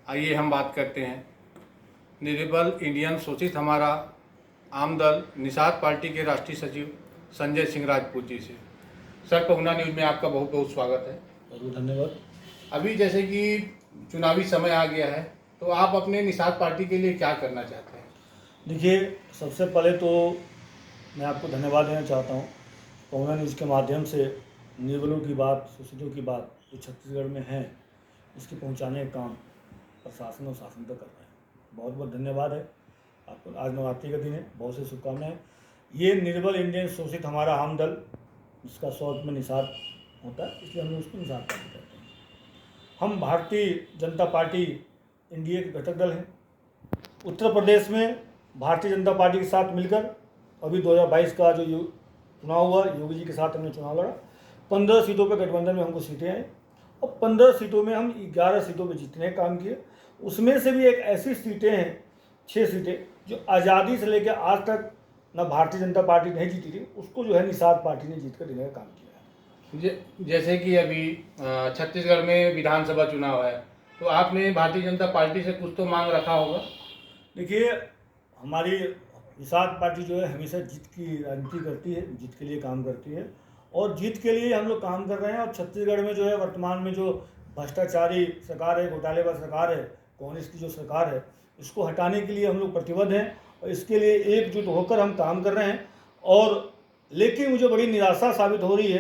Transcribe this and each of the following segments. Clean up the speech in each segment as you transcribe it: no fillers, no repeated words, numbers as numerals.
आइए हम बात करते हैं निर्बल इंडियन शोषित हमारा आम दल निषाद पार्टी के राष्ट्रीय सचिव संजय सिंह राजपूत जी से। सर, पहुना न्यूज़ में आपका बहुत बहुत स्वागत है। बहुत धन्यवाद। अभी जैसे कि चुनावी समय आ गया है, तो आप अपने निषाद पार्टी के लिए क्या करना चाहते हैं? देखिए, सबसे पहले तो मैं आपको धन्यवाद देना चाहता हूँ। पहुना न्यूज़ के माध्यम से निर्बलों की बात, शोषितों की बात जो छत्तीसगढ़ में है, उसकी पहुँचाने का काम प्रशासन और शासन तक कर रहे हैं। बहुत बहुत धन्यवाद है आपको। आज नवरात्रि का दिन है, बहुत सी शुभकामनाएं। ये निर्बल इंडियन शोषित हमारा आम दल, जिसका शॉर्ट में निषाद होता है, इसलिए हम लोग उसको निषाद पार्टी कहते हैं। हम भारतीय जनता पार्टी एनडीए के घटक दल हैं। उत्तर प्रदेश में भारतीय जनता पार्टी के साथ मिलकर अभी 2022 का जो चुनाव हुआ, योगी जी के साथ हमने चुनाव लड़ा। 15 सीटों पर गठबंधन में हमको सीटें आई और 15 सीटों में हम 11 सीटों पर जीतने का काम किए। उसमें से भी एक ऐसी सीटें हैं, 6 सीटें, जो आज़ादी से लेकर आज तक ना भारतीय जनता पार्टी नहीं जीती थी, उसको जो है निषाद पार्टी ने जीत कर देने का काम किया है। जैसे कि अभी छत्तीसगढ़ में विधानसभा चुनाव है, तो आपने भारतीय जनता पार्टी से कुछ तो मांग रखा होगा। देखिए, हमारी निषाद पार्टी जो है हमेशा जीत की राजनीति करती है, जीत के लिए काम करती है और जीत के लिए हम लोग काम कर रहे हैं। और छत्तीसगढ़ में जो है वर्तमान में जो भ्रष्टाचारी सरकार है, घोटालेबाज सरकार है, कांग्रेस की जो सरकार है, इसको हटाने के लिए हम लोग प्रतिबद्ध हैं और इसके लिए एकजुट होकर हम काम कर रहे हैं। और लेकिन मुझे बड़ी निराशा साबित हो रही है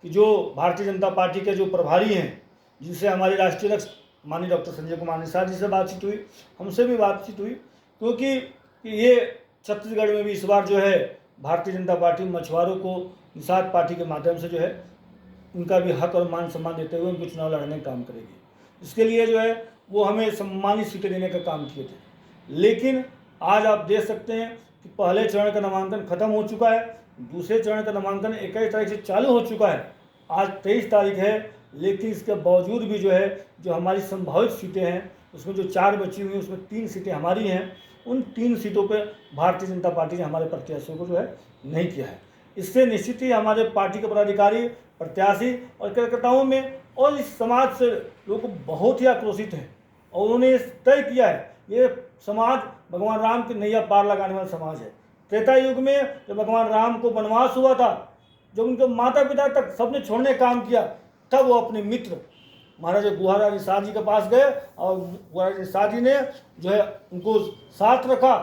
कि जो भारतीय जनता पार्टी के जो प्रभारी हैं, जिनसे हमारे राष्ट्रीय अध्यक्ष माननीय डॉक्टर संजय कुमार निषाद जी से बातचीत हुई, हमसे भी बातचीत हुई, क्योंकि ये छत्तीसगढ़ में भी इस बार जो है भारतीय जनता पार्टी मछुआरों को निषाद पार्टी के माध्यम से जो है उनका भी हक और मान सम्मान देते हुए उनको चुनाव लड़ने का काम करेगी। इसके लिए जो है वो हमें सम्मानित सीटें देने का काम किए थे। लेकिन आज आप देख सकते हैं कि पहले चरण का नामांकन खत्म हो चुका है, दूसरे चरण का नामांकन 21 तारीख से चालू हो चुका है। आज 23 तारीख है, लेकिन इसके बावजूद भी जो है जो हमारी संभावित सीटें हैं, उसमें जो 4 बची हुई हैं, उसमें 3 सीटें हमारी हैं। उन 3 सीटों पर भारतीय जनता पार्टी ने हमारे प्रत्याशियों को जो है नहीं किया है। इससे निश्चित ही हमारे पार्टी के पदाधिकारी, प्रत्याशी और कार्यकर्ताओं में और इस समाज से लोग बहुत ही आक्रोशित हैं और उन्होंने तय किया है, ये समाज भगवान राम की नैया पार लगाने वाला समाज है। त्रेता युग में जब भगवान राम को वनवास हुआ था, जब उनके माता पिता तक सबने छोड़ने काम किया, तब वो अपने मित्र महाराजा गुहाराज निषाद जी के पास गए और गुहाराज निषाद जी ने जो है उनको साथ रखा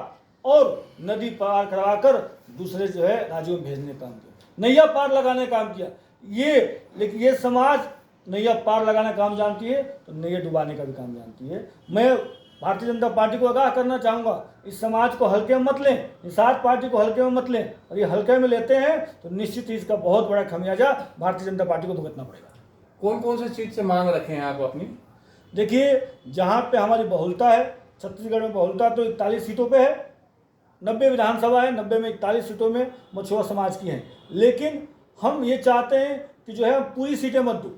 और नदी पार करवाकर दूसरे जो है राज्यों में भेजने का काम किया, नैया पार लगाने का काम किया। लेकिन ये समाज नैया पार लगाने का काम जानती है तो नैया डुबाने का भी काम जानती है। मैं भारतीय जनता पार्टी को आगाह करना चाहूँगा, इस समाज को हल्के में मत लें, निषाद पार्टी को हल्के में मत लें। और ये हल्के में लेते हैं तो निश्चित ही इसका बहुत बड़ा खमियाजा भारतीय जनता पार्टी को भुगतना पड़ेगा। कौन कौन से सीट से मांग रखे हैं आप अपनी? देखिए, जहाँ पे हमारी बहुलता है, छत्तीसगढ़ में बहुलता तो 41 सीटों पे है, 90 विधानसभा है, 90 में 41 सीटों में मछुआ समाज की हैं। लेकिन हम ये चाहते हैं कि जो है पूरी सीटें मत दो,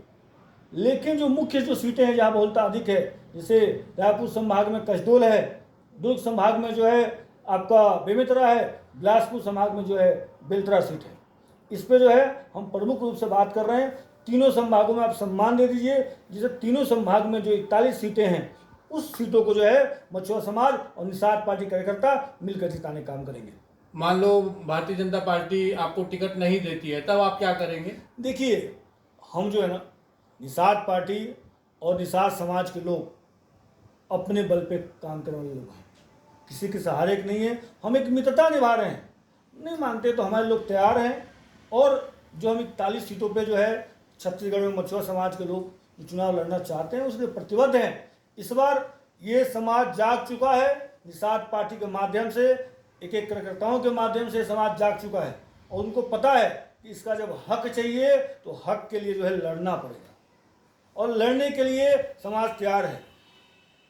लेकिन जो मुख्य जो सीटें हैं जहाँ बहुलता अधिक है, जैसे रायपुर संभाग में कसडोल है, दुर्ग संभाग में जो है आपका बेमेतरा है, बिलासपुर संभाग में जो है बेलतरा सीट है। इस पर जो है हम प्रमुख रूप से बात कर रहे हैं। तीनों संभागों में आप सम्मान दे दीजिए, जिसे तीनों संभाग में जो 41 सीटें हैं, उस सीटों को जो है मछुआ समाज और निषाद पार्टी कार्यकर्ता मिलकर जिताने का काम करेंगे। मान लो भारतीय जनता पार्टी आपको टिकट नहीं देती है, तब आप क्या करेंगे? देखिए, हम जो है ना निषाद पार्टी और निषाद समाज के लोग अपने बल पे काम करने वाले लोग हैं, किसी के सहारे के नहीं है। हम एक मित्रता निभा रहे हैं, नहीं मानते तो हमारे लोग तैयार हैं। और जो हम 41 सीटों पे जो है छत्तीसगढ़ में मछुआ समाज के लोग जो चुनाव लड़ना चाहते हैं, उसके प्रतिबद्ध हैं। इस बार ये समाज जाग चुका है, निषाद पार्टी के माध्यम से, एक एक कार्यकर्ताओं के माध्यम से समाज जाग चुका है और उनको पता है कि इसका जब हक चाहिए तो हक के लिए जो है लड़ना पड़ेगा और लड़ने के लिए समाज तैयार है।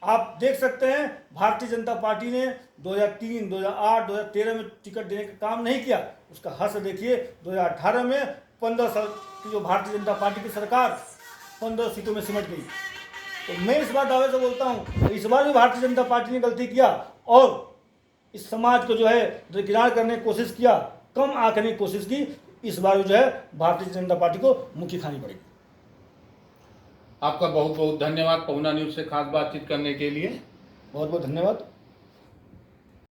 आप देख सकते हैं भारतीय जनता पार्टी ने 2003, 2008, 2013 में टिकट देने का काम नहीं किया, उसका हर्ष देखिए 2018 में 15 साल की जो भारतीय जनता पार्टी की सरकार 15 सीटों में सिमट गई। तो मैं इस बार दावे से बोलता हूँ, इस बार भी भारतीय जनता पार्टी ने गलती किया और इस समाज को जो है दरकिनार करने की कोशिश किया, कम आंकने की कोशिश की। इस बार जो है भारतीय जनता पार्टी को मुक्की खानी पड़ेगी। आपका बहुत बहुत धन्यवाद पहुना न्यूज़ से खास बातचीत करने के लिए। बहुत बहुत धन्यवाद।